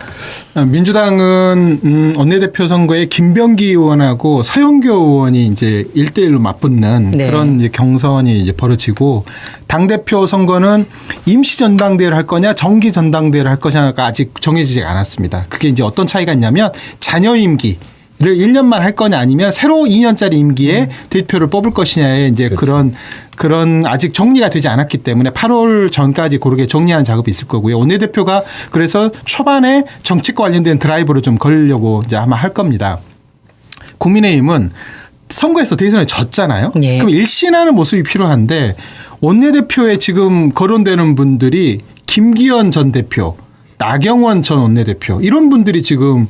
민주당은 원내대표 선거에 김병기 의원하고 서영교 의원이 이제 1대1로 맞붙는 그런 이제 경선이 이제 벌어지고 당대표 선거는 임시 전당대회를 할 거냐 정기 전당대회를 할 것이냐가 아직 정해지지 않았습니다. 그게 이제 어떤 차이가 있냐면 잔여 임기 를 1년만 할 거냐 아니면 새로 2년짜리 임기에 대표를 뽑을 것이냐에 이제 그렇죠. 그런 아직 정리가 되지 않았기 때문에 8월 전까지 고르게 정리하는 작업이 있을 거고요. 원내대표가 그래서 초반에 정치과 관련된 드라이브를 좀 걸려고 이제 아마 할 겁니다. 국민의힘은 선거에서 대선에 졌잖아요. 예. 그럼 일신하는 모습이 필요한데 원내대표에 지금 거론되는 분들이 김기현 전 대표, 나경원 전 원내대표 이런 분들이 지금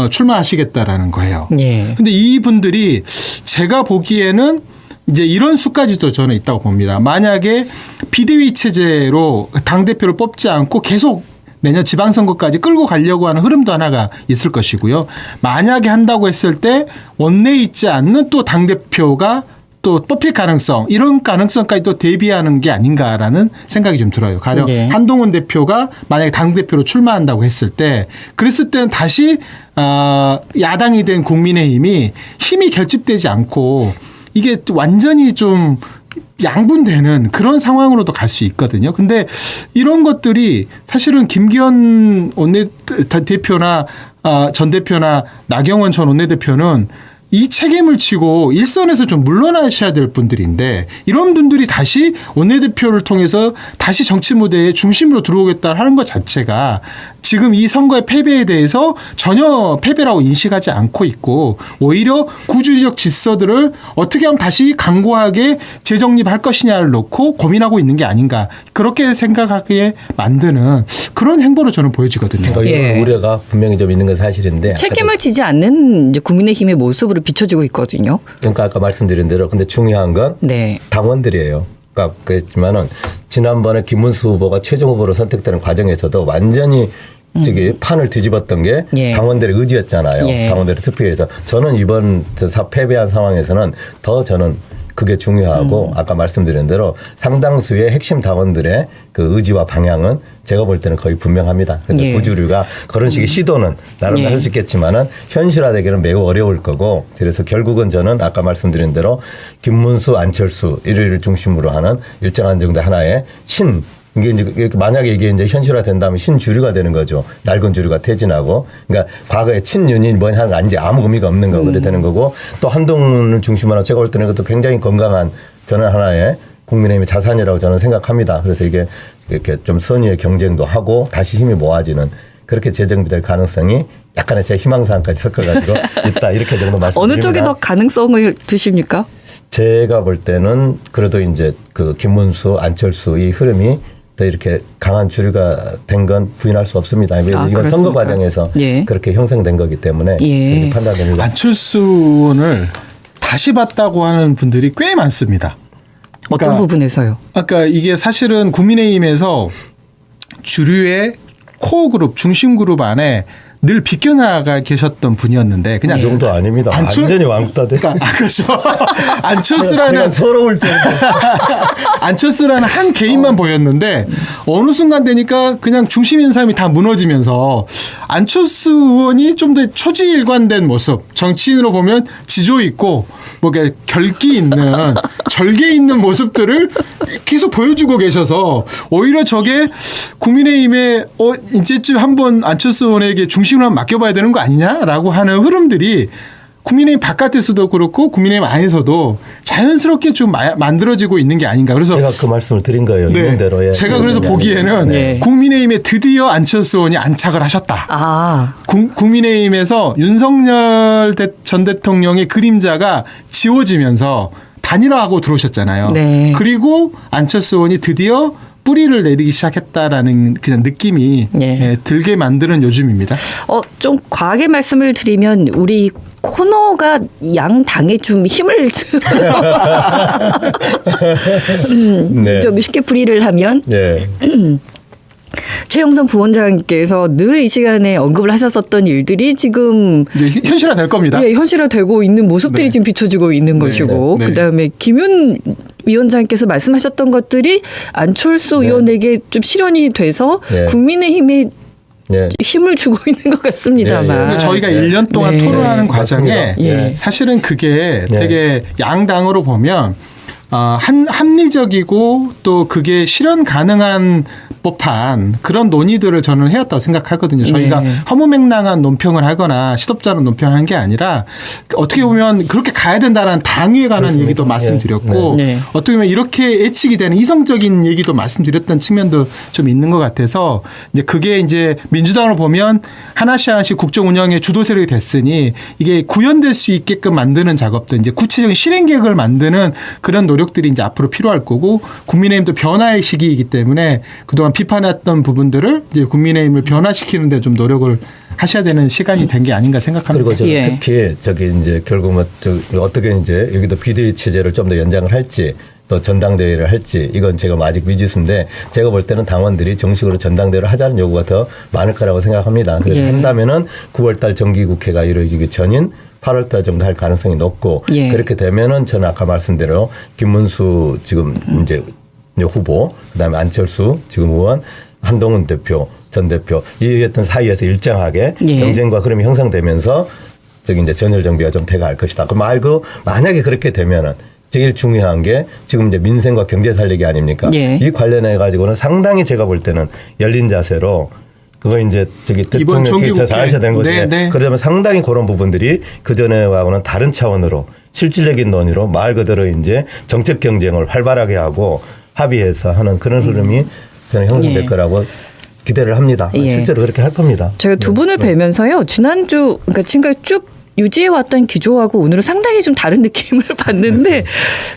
출마하시겠다라는 거예요. 예. 근데 이분들이 제가 보기에는 이제 이런 수까지도 저는 있다고 봅니다. 만약에 비대위 체제로 당대표를 뽑지 않고 계속 내년 지방선거까지 끌고 가려고 하는 흐름도 하나가 있을 것이고요. 만약에 한다고 했을 때 원내에 있지 않는 또 당대표가 또 뽑힐 가능성 이런 가능성까지 또 대비하는 게 아닌가라는 생각이 좀 들어요. 가령 한동훈 대표가 만약에 당대표로 출마한다고 했을 때 그랬을 때는 다시 야당이 된 국민의힘이 힘이 결집되지 않고 이게 완전히 좀 양분되는 그런 상황으로도 갈 수 있거든요. 근데 이런 것들이 사실은 김기현 원내대표나 전 대표나 나경원 전 원내대표는 이 책임을 지고 일선에서 좀 물러나셔야 될 분들인데 이런 분들이 다시 원내대표를 통해서 다시 정치 무대의 중심으로 들어오겠다 하는 것 자체가 지금 이 선거의 패배에 대해서 전혀 패배라고 인식하지 않고 있고 오히려 구주적 질서들을 어떻게 하면 다시 강고하게 재정립할 것이냐를 놓고 고민하고 있는 게 아닌가 그렇게 생각하게 만드는 그런 행보로 저는 보여지거든요. 그러니까 이런 우려가 분명히 좀 있는 건 사실인데 책임을 지지 않는 이제 국민의힘의 모습으로 비춰지고 있거든요. 그러니까 아까 말씀드린 대로 근데 중요한 건 당원들이에요. 그러니까 그랬지만은 지난번에 김문수 후보가 최종 후보로 선택되는 과정에서도 완전히 판을 뒤집었던 게 당원들의 의지였잖아요. 당원들의 투표에서 저는 이번 패배한 상황에서는 더 저는 그게 중요하고 아까 말씀드린 대로 상당수의 핵심 당원들의 그 의지와 방향은 제가 볼 때는 거의 분명합니다. 그래서 구주류가 그런 식의 시도는 나름 할 수 있겠지만은 현실화되기는 매우 어려울 거고 그래서 결국은 저는 아까 말씀드린 대로 김문수, 안철수 이를 중심으로 하는 일정한 정도 하나의 이게 이제 만약에 이게 이제 현실화 된다면 신주류가 되는 거죠. 낡은 주류가 퇴진하고. 그러니까 과거에 친윤이 뭐냐 하는 이제 아무 의미가 없는 거 그래 되는 거고 또 한동훈을 중심으로 제가 볼 때는 그것도 굉장히 건강한 저는 하나의 국민의힘의 자산이라고 저는 생각합니다. 그래서 이게 이렇게 좀 선의의 경쟁도 하고 다시 힘이 모아지는 그렇게 재정비될 가능성이 약간의 제 희망사항까지 섞어가지고 있다 이렇게 정도 말씀드립니다. 어느 쪽에 더 가능성을 두십니까? 제가 볼 때는 그래도 이제 그 김문수, 안철수 이 흐름이 더 이렇게 강한 주류가 된 건 부인할 수 없습니다. 이건 그렇습니까? 선거 과정에서 그렇게 형성된 거기 때문에 그렇게 판단됩니다. 안철수 의원을 다시 봤다고 하는 분들이 꽤 많습니다. 어떤 부분에서요? 아까 이게 사실은 국민의힘에서 주류의 코어 그룹, 중심 그룹 안에 늘 비껴나가 계셨던 분이었는데 그냥 그 정도 아닙니다. 완전히 왕따 돼. 그러니까 그렇죠. 안철수라는 서러울 정도. 안철수라는 한 개인만 보였는데 어느 순간 되니까 그냥 중심 있는 사람이 다 무너지면서 안철수 의원이 좀 더 초지일관된 모습, 정치인으로 보면 지조 있고 뭐 결기 있는 절개 있는 모습들을 계속 보여주고 계셔서 오히려 저게 국민의힘에 이제쯤 한번 안철수 의원에게 중심을 한번 맡겨봐야 되는 거 아니냐라고 하는 흐름들이 국민의힘 바깥에서도 그렇고 국민의힘 안에서도 자연스럽게 좀 만들어지고 있는 게 아닌가. 그래서 제가 그 말씀을 드린 거예요. 네, 이론대로. 예. 제가 그래서 보기에는 네. 국민의힘에 드디어 안철수 의원이 안착을 하셨다. 아, 국민의힘에서 윤석열 전 대통령의 그림자가 지워지면서 단일화하고 들어오셨잖아요. 네. 그리고 안철수 의원이 드디어 뿌리를 내리기 시작했다라는 그냥 느낌이 네. 들게 만드는 요즘입니다. 좀 과하게 말씀을 드리면 우리 코너가 양 당에 좀 힘을 네. 좀 쉽게 불의를 하면 네. 최영선 부원장께서 늘 이 시간에 언급을 하셨었던 일들이 지금 이제 현실화 될 겁니다. 예, 현실화되고 있는 모습들이 네. 지금 비춰지고 있는 것이고 네. 그다음에 김윤 위원장께서 말씀하셨던 것들이 안철수 네. 의원에게 좀 실현이 돼서 네. 국민의힘에 네. 힘을 주고 있는 것 같습니다만. 네, 저희가 네. 1년 동안 네. 토론하는 과정에 예. 사실은 그게 네. 되게 양당으로 보면 합리적이고 또 그게 실현 가능한 법한 그런 논의들을 저는 해왔다고 생각하거든요. 저희가 네. 허무맹랑한 논평을 하거나 시덥잖은 논평을 한 게 아니라 어떻게 보면 그렇게 가야 된다는 당위에 관한 그렇습니다. 얘기도 말씀드렸고 네. 어떻게 보면 이렇게 예측이 되는 이성적인 얘기도 말씀드렸던 측면도 좀 있는 것 같아서 이제 그게 이제 민주당으로 보면 하나씩 국정 운영의 주도 세력이 됐으니 이게 구현될 수 있게끔 만드는 작업도 이제 구체적인 실행 계획을 만드는 그런 노력들이 이제 앞으로 필요할 거고 국민의힘도 변화의 시기이기 때문에 그동안 비판했던 부분들을 이제 국민의힘을 변화시키는 데 좀 노력을 하셔야 되는 시간이 된 게 아닌가 생각합니다. 그리고 예. 특히 이제 결국 어떻게 이제 여기도 비대위 체제를 좀 더 연장을 할지 또 전당대회를 할지 이건 제가 아직 미지수인데 제가 볼 때는 당원들이 정식으로 전당대회를 하자는 요구가 더 많을 거라고 생각합니다. 그래서 예. 한다면은 9월달 정기국회가 이루어지기 전인 8월달 정도 할 가능성이 높고 예. 그렇게 되면은 저는 아까 말씀대로 김문수 지금 이제 후보 그다음에 안철수 지금 의원 한동훈 대표 전 대표 이 어떤 사이에서 일정하게 예. 경쟁과 흐름이 형성되면서 이제 전열 정비가 좀 돼갈 것이다. 그 말고 만약에 그렇게 되면은 제일 중요한 게 지금 이제 민생과 경제 살리기 아닙니까? 예. 이 관련해 가지고는 상당히 제가 볼 때는 열린 자세로 그거 이제 이번 대통령 잘 하셔야 되는 거죠. 네, 네. 그러면 상당히 그런 부분들이 그 전에하고는 다른 차원으로 실질적인 논의로 말 그대로 이제 정책 경쟁을 활발하게 하고 합의해서 하는 그런 흐름이 저는 형성될 예. 거라고 기대를 합니다. 예. 실제로 그렇게 할 겁니다. 제가 두 분을 네. 뵈면서요. 지난주 그러니까 지금까지 쭉 유지해왔던 기조하고 오늘은 상당히 좀 다른 느낌을 받는데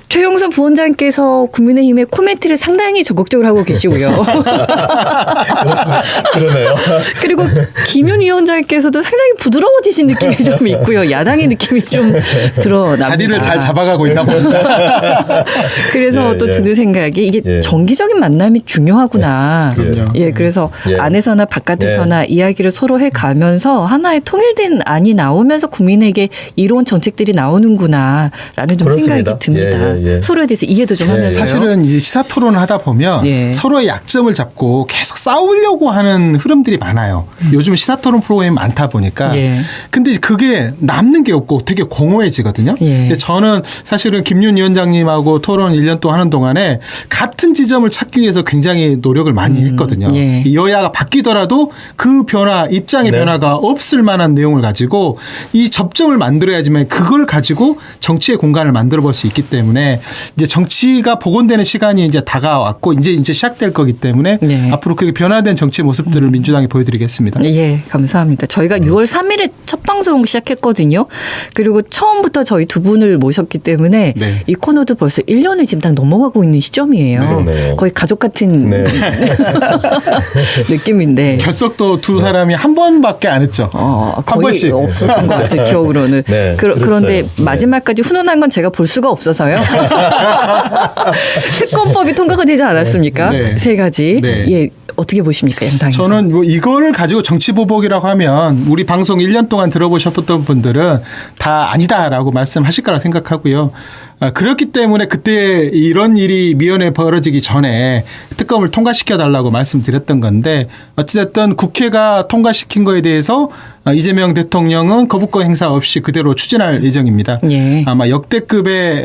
최영선 부원장께서 국민의힘의 코멘트를 상당히 적극적으로 하고 계시고요. 그러네요. 그리고 김윤 위원장께서도 상당히 부드러워지신 느낌이 좀 있고요. 야당의 느낌이 좀 드러납니다. 자리를 잘 잡아가고 있나 봅니다. 그래서 예, 또 예. 드는 생각이 이게 예. 정기적인 만남이 중요하구나. 그럼요. 예, 그래서 예. 안에서나 바깥에서나 이야기를 서로 해가면서 하나의 통일된 안이 나오면서 국민에게 이로운 정책들이 나오는구나라는 좀 그렇습니다. 생각이 듭니다. 예, 예. 서로에 대해서 이해도 좀 하면서요. 사실은 이제 시사 토론을 하다 보면 예. 서로의 약점을 잡고 계속 싸우려고 하는 흐름들이 많아요. 요즘 시사 토론 프로그램이 많다 보니까. 예. 근데 그게 남는 게 없고 되게 공허해지거든요. 예. 근데 저는 사실은 김윤 위원장님하고 토론 1년 동안 하는 동안에 같은 지점을 찾기 위해서 굉장히 노력을 많이 했거든요. 예. 이 여야가 바뀌더라도 그 변화, 입장의 네. 변화가 없을 만한 내용을 가지고 이 접점을 만들어야지만 그걸 가지고 정치의 공간을 만들어 볼 수 있기 때문에 이제 정치가 복원되는 시간이 이제 다가왔고 이제 시작될 거기 때문에 네. 앞으로 그게 변화된 정치의 모습들을 민주당이 보여드리겠습니다. 예, 감사합니다. 저희가 6월 3일에 첫 방송 시작했거든요. 그리고 처음부터 저희 두 분을 모셨기 때문에 네. 이 코너도 벌써 1년을 지금 다 넘어가고 있는 시점이에요. 네. 거의 가족 같은 네. 느낌인데. 결석도 두 사람이 한 번밖에 안 했죠. 한 거의 번씩. 없었던 것 같아요. 기억으로는. 네, 그런데 그랬어요. 네. 마지막까지 훈훈한 건 제가 볼 수가 없어서요. 특검법이 통과가 되지 않았습니까? 네. 세 가지. 네. 예. 어떻게 보십니까, 양당에서? 저는 뭐 이거를 가지고 정치 보복이라고 하면 우리 방송 1년 동안 들어보셨던 분들은 다 아니다라고 말씀하실 거라 생각하고요. 그렇기 때문에 그때 이런 일이 미연에 벌어지기 전에 특검을 통과시켜 달라고 말씀드렸던 건데 어찌됐든 국회가 통과시킨 거에 대해서 이재명 대통령은 거부권 행사 없이 그대로 추진할 예정입니다. 예. 아마 역대급의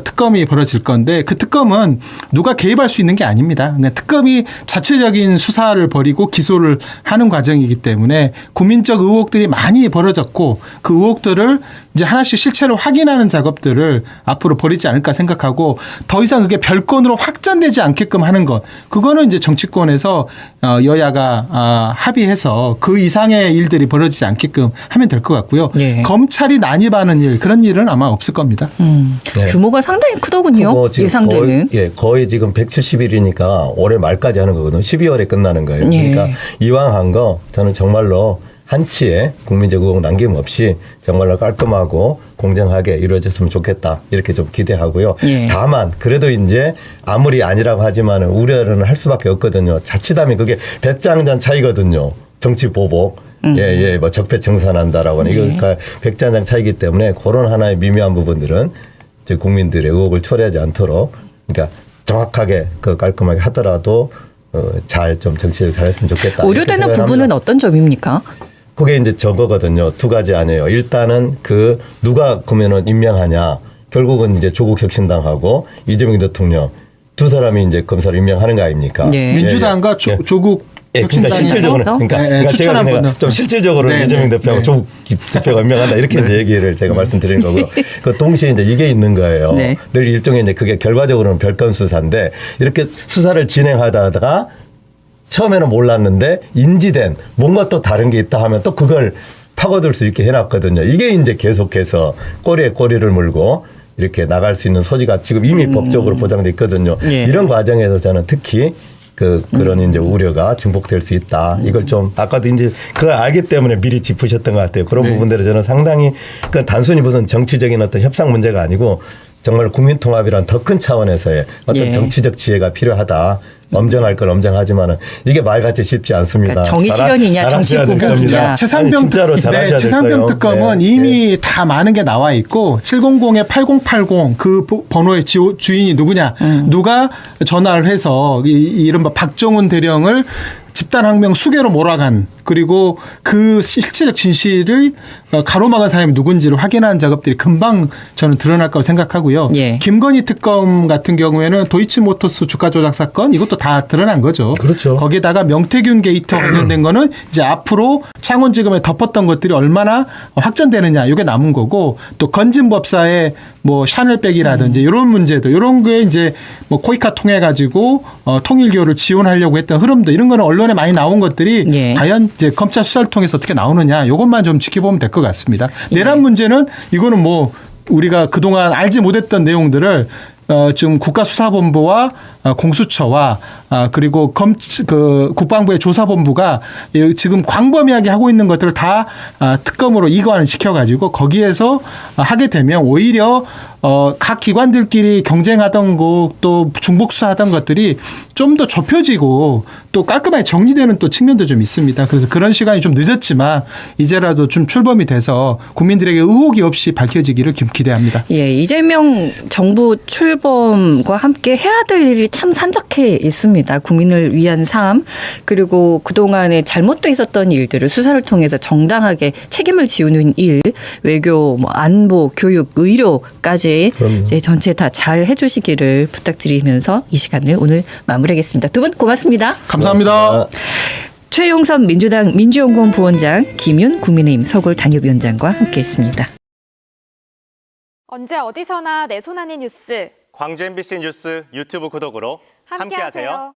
특검이 벌어질 건데 그 특검은 누가 개입할 수 있는 게 아닙니다. 그러니까 특검이 자체적인 수사를 벌이고 기소를 하는 과정이기 때문에 국민적 의혹들이 많이 벌어졌고 그 의혹들을 이제 하나씩 실체로 확인하는 작업들을 앞으로 벌이지 않을까 생각하고 더 이상 그게 별건으로 확장되지 않게끔 하는 것 그거는 이제 정치권에서 여야가 합의해서 그 이상의 일들이 벌어지지 않게끔 하면 될 것 같고요. 예. 검찰이 난입하는 일 그런 일은 아마 없을 겁니다. 네. 규모가 상당히 크더군요. 지금 예상되는. 거의 지금 170일이니까 올해 말까지 하는 거거든요. 12월에 끝나는 거예요. 예. 그러니까 이왕 한 거 저는 정말로 한치의 국민적 의혹 남김없이 정말로 깔끔하고 공정하게 이루어졌으면 좋겠다. 이렇게 좀 기대하고요. 예. 다만 그래도 이제 아무리 아니라고 하지만 우려는 할 수밖에 없거든요. 자칫하면 그게 배짱잔 차이거든요. 정치 보복. 뭐 적폐 청산한다라고 하는 이거 그러니까 백장장 차이기 때문에 그런 하나의 미묘한 부분들은 이제 국민들의 의혹을 초래하지 않도록 그러니까 정확하게 그 깔끔하게 하더라도 잘 좀 정치를 잘했으면 좋겠다. 우려되는 부분은 어떤 점입니까? 그게 이제 저거거든요. 두 가지 아니에요. 일단은 그 누가 그러면은 임명하냐. 결국은 이제 조국 혁신당하고 이재명 대통령 두 사람이 이제 검사를 임명하는 거 아닙니까? 네. 민주당과 조국 그러니까 혁신당에서 실질적으로 그러니까 추천한 제가 분은 좀 실질적으로 네, 이재명 네, 대표하고 네. 조국 대표가 임명한다 이렇게 이제 얘기를 제가 말씀드리는 거고요. 그 동시에 이제 이게 있는 거예요. 네. 늘 일종의 이제 그게 결과적으로는 별건 수사인데 이렇게 수사를 진행하다가 처음에는 몰랐는데 인지된 뭔가 또 다른 게 있다 하면 또 그걸 파고들 수 있게 해놨거든요. 이게 이제 계속해서 꼬리에 꼬리를 물고 이렇게 나갈 수 있는 소지가 지금 이미 법적으로 보장돼 있거든요. 예. 이런 과정에서 저는 특히 그런 이제 우려가 증폭될 수 있다. 이걸 좀 아까도 이제 그걸 알기 때문에 미리 짚으셨던 것 같아요. 그런 부분들을 저는 상당히 그 단순히 무슨 정치적인 어떤 협상 문제가 아니고 정말 국민 통합이란 더 큰 차원에서의 어떤 예. 정치적 지혜가 필요하다. 엄정할 건 엄정하지만은 이게 말같이 쉽지 않습니다. 그러니까 정의 실현이냐 정치 보복이냐. 최상병 특검은 이미 다 많은 게 나와 있고 700에 8080 그 번호의 주인이 누구냐. 누가 전화를 해서 이른바 박정훈 대령을 집단항명 수개로 몰아간 그리고 그 실체적 진실을 가로막은 사람이 누군지를 확인하는 작업들이 금방 저는 드러날 거라고 생각하고요. 예. 김건희 특검 같은 경우에는 도이치모터스 주가 조작 사건 이것도 다 드러난 거죠. 그렇죠. 거기에다가 명태균 게이트와 관련된 거는 이제 앞으로 창원지검에 덮었던 것들이 얼마나 확전되느냐 이게 남은 거고 또 건진법사의 뭐 샤넬백이라든지 이런 문제도 이런 게 이제 뭐 코이카 통해 가지고 통일교를 지원하려고 했던 흐름도 이런 거는 언론에 많이 나온 것들이 예. 과연 이제 검찰 수사를 통해서 어떻게 나오느냐 이것만 좀 지켜보면 될 것 같습니다. 내란 문제는 이거는 뭐 우리가 그동안 알지 못했던 내용들을 지금 국가수사본부와 공수처와 그리고 국방부의 조사본부가 지금 광범위하게 하고 있는 것들을 다 특검으로 이관을 시켜가지고 거기에서 하게 되면 오히려 각 기관들끼리 경쟁하던 거 또 중복수사하던 것들이 좀 더 좁혀지고 또 깔끔하게 정리되는 또 측면도 좀 있습니다. 그래서 그런 시간이 좀 늦었지만 이제라도 좀 출범이 돼서 국민들에게 의혹이 없이 밝혀지기를 좀 기대합니다. 예, 이재명 정부 출범과 함께 해야 될 일이 참 산적해 있습니다. 국민을 위한 삶 그리고 그동안에 잘못돼 있었던 일들을 수사를 통해서 정당하게 책임을 지우는 일, 외교, 뭐 안보, 교육, 의료까지 이제 전체 다 잘 해주시기를 부탁드리면서 이 시간을 오늘 마무리하겠습니다. 두 분 고맙습니다. 감사합니다. 최용선 민주당 민주연구원 부원장, 김윤 국민의힘 서울 당협위원장과 함께했습니다. 언제 어디서나 내 손 안의 뉴스 광주 MBC 뉴스 유튜브 구독으로 함께하세요.